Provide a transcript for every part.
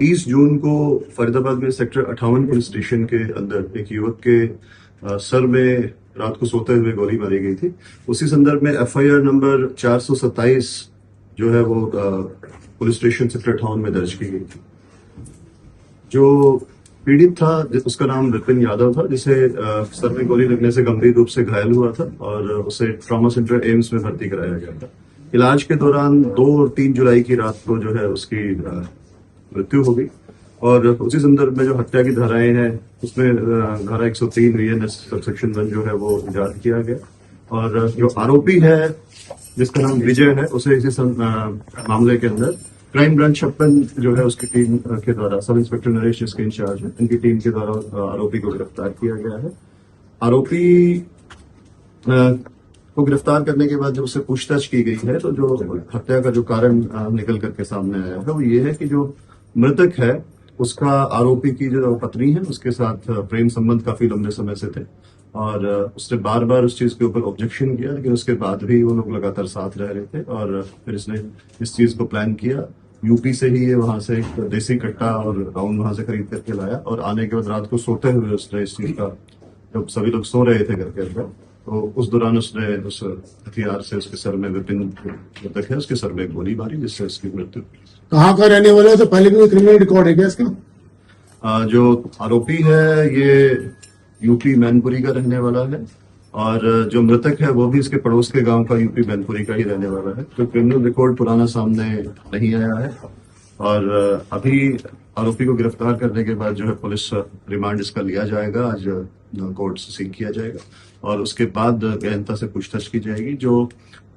30 जून को फरीदाबाद में sector 58 police station के अंदर एक युवक के सर में रात को सोते हुए गोली मारी गई थी। उसी संदर्भ में एफआईआर नंबर 427 जो है वो पुलिस स्टेशन सेक्टर 58 में दर्ज की गई थी। जो पीड़ित था उसका नाम विपिन यादव था, जिसे सर में गोली लगने से गंभीर रूप से घायल हुआ था और उसे ट्रॉमा सेंटर एम्स में भर्ती कराया गया था। इलाज के दौरान 2 और 3 जुलाई की रात को जो है उसकी मृत्यु हो गई और उसी संदर्भ में जो हत्या की धाराएं हैं उसमें धारा 103 VNS सबसेक्शन 1 जो है वो जारी किया गया और जो आरोपी है जिसका नाम विजय है उसे इसी मामले के अंदर क्राइम ब्रांच 56 जो है उसकी टीम के द्वारा, सब इंस्पेक्टर नरेश जिसके इंचार्ज है, इनकी टीम के द्वारा आरोपी को गिरफ्तार किया गया है। आरोपी को गिरफ्तार करने के बाद जब उससे पूछताछ की गई है तो जो हत्या का जो कारण निकल करके सामने आया है वो ये है कि जो मृतक है उसका आरोपी की जो पत्नी है उसके साथ प्रेम संबंध काफी लंबे समय से थे और उसने बार बार उस चीज के ऊपर ऑब्जेक्शन किया, लेकिन उसके बाद भी वो लोग लगातार साथ रह रहे थे और फिर इसने इस चीज को प्लान किया। यूपी से ही ये वहां से एक देसी कट्टा और राउंड वहां से खरीद करके लाया और आने के बाद रात को सोते हुए उसने इस चीज का, जब सभी लोग सो रहे थे घर के अंदर, तो उस दौरान उसने उस हथियार से उसके सर में, विपिन मृतक है उसके सर में गोली मारी जिससे उसकी मृत्यु। कहाँ का रहने वाला है? तो पहले भी कोई क्रिमिनल रिकॉर्ड है क्या इसका? जो आरोपी है ये यूपी मैनपुरी का रहने वाला है और जो मृतक है वो भी इसके पड़ोस के गांव का यूपी मैनपुरी का ही रहने वाला है। तो क्रिमिनल रिकॉर्ड पुराना सामने नहीं आया है और अभी आरोपी को गिरफ्तार करने के बाद जो है पुलिस रिमांड इसका लिया जाएगा, आज कोर्ट से सीख किया जाएगा और उसके बाद गहनता से पूछताछ की जाएगी। जो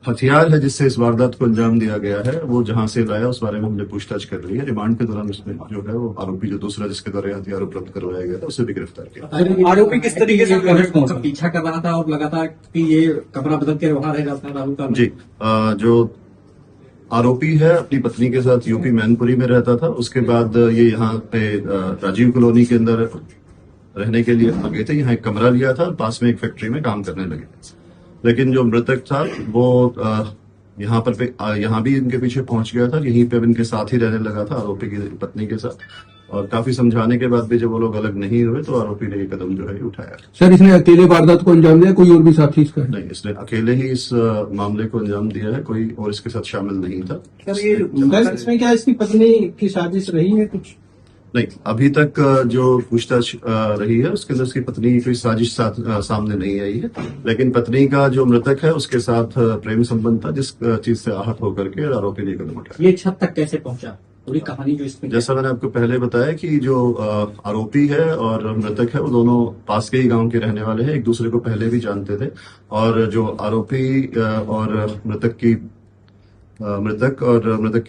हथियार है जिससे इस वारदात को अंजाम दिया गया है वो जहां से लाया उस बारे में हमने पूछताछ कर ली है। रिमांड के दौरान उसमें जो है वो आरोपी जो दूसरा जिसके द्वारा हथियार उपलब्ध करवाया गया था उसे भी गिरफ्तार किया। आरोपी किस तरीके से पीछा कर रहा था और लगातार कि ये कमरा बदल के वहां रह जाता है राहुल का? जी, जो आरोपी है अपनी पत्नी के साथ यूपी मैनपुरी में रहता था। उसके बाद ये यहाँ पे राजीव कॉलोनी के अंदर रहने के लिए आ गए थे। यहाँ एक कमरा लिया था, पास में एक फैक्ट्री में काम करने लगे थे। लेकिन जो मृतक था वो यहाँ भी इनके पीछे पहुंच गया था, यहीं पे अब इनके साथ ही रहने लगा था आरोपी की पत्नी के साथ और काफी समझाने के बाद भी जब वो लोग अलग नहीं हुए तो आरोपी ने ये कदम जो है उठाया। सर, इसने अकेले वारदात को अंजाम दिया, कोई और भी साथी इसका? नहीं, इसने अकेले ही इस मामले को अंजाम दिया है, कोई और इसके साथ शामिल नहीं था। सर, ये इसमें क्या इसकी पत्नी की साजिश रही है कुछ? नहीं, अभी तक जो पूछताछ रही है उसके अंदर उसकी पत्नी की कोई साजिश सामने नहीं आई है, लेकिन पत्नी का जो मृतक है उसके साथ प्रेम संबंध था जिस चीज से आहत होकर के आरोपी ने कदम उठाया। ये छत तक कैसे पहुंचा, पूरी कहानी जो इसमें? जैसा मैंने आपको पहले बताया कि जो आरोपी है और मृतक है वो दोनों पास के ही गांव के रहने वाले हैं, एक दूसरे को पहले भी जानते थे और जो आरोपी और मृतक की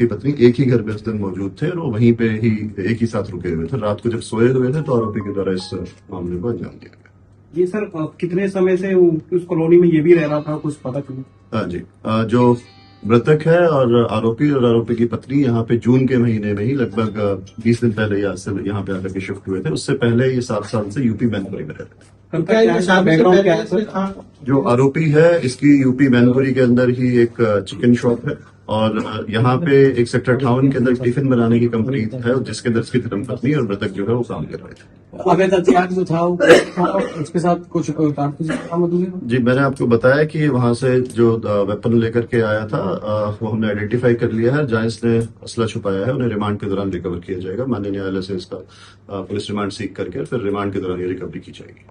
पत्नी एक ही घर में उस दिन मौजूद थे और वो वहीं पे ही एक ही साथ रुके हुए थे। रात को जब सोए हुए थे तो आरोपी के द्वारा इस मामले को अंजाम दिया गया। ये सर कितने समय से उस कॉलोनी में ये भी रह रहा था, कुछ पता चला? हाँ जी, जो मृतक है और आरोपी की पत्नी यहाँ पे जून के महीने में ही लगभग 20 दिन पहले यहाँ से यहाँ पे आकर के शिफ्ट हुए थे। उससे पहले ये 7 साल से यूपी मैनपुरी में रहते थे। जो आरोपी है इसकी यूपी मैनपुरी के अंदर ही एक चिकन शॉप है और यहाँ पे एक सेक्टर 58 के अंदर टिफिन बनाने की कंपनी है जिसके अंदर इसकी धर्मपत्नी और मृतक जो है वो काम कर रहे थे। अवैध हथियार जो था उसके साथ कुछ जी, मैंने आपको बताया कि वहां से जो वेपन लेकर के आया था वो हमने आइडेंटिफाई कर लिया है। जहां इसने असला छुपाया है उन्हें रिमांड के दौरान रिकवर किया जाएगा। माननीय न्यायालय से इसका पुलिस रिमांड सीख करके फिर रिमांड के दौरान ये रिकवरी की जाएगी।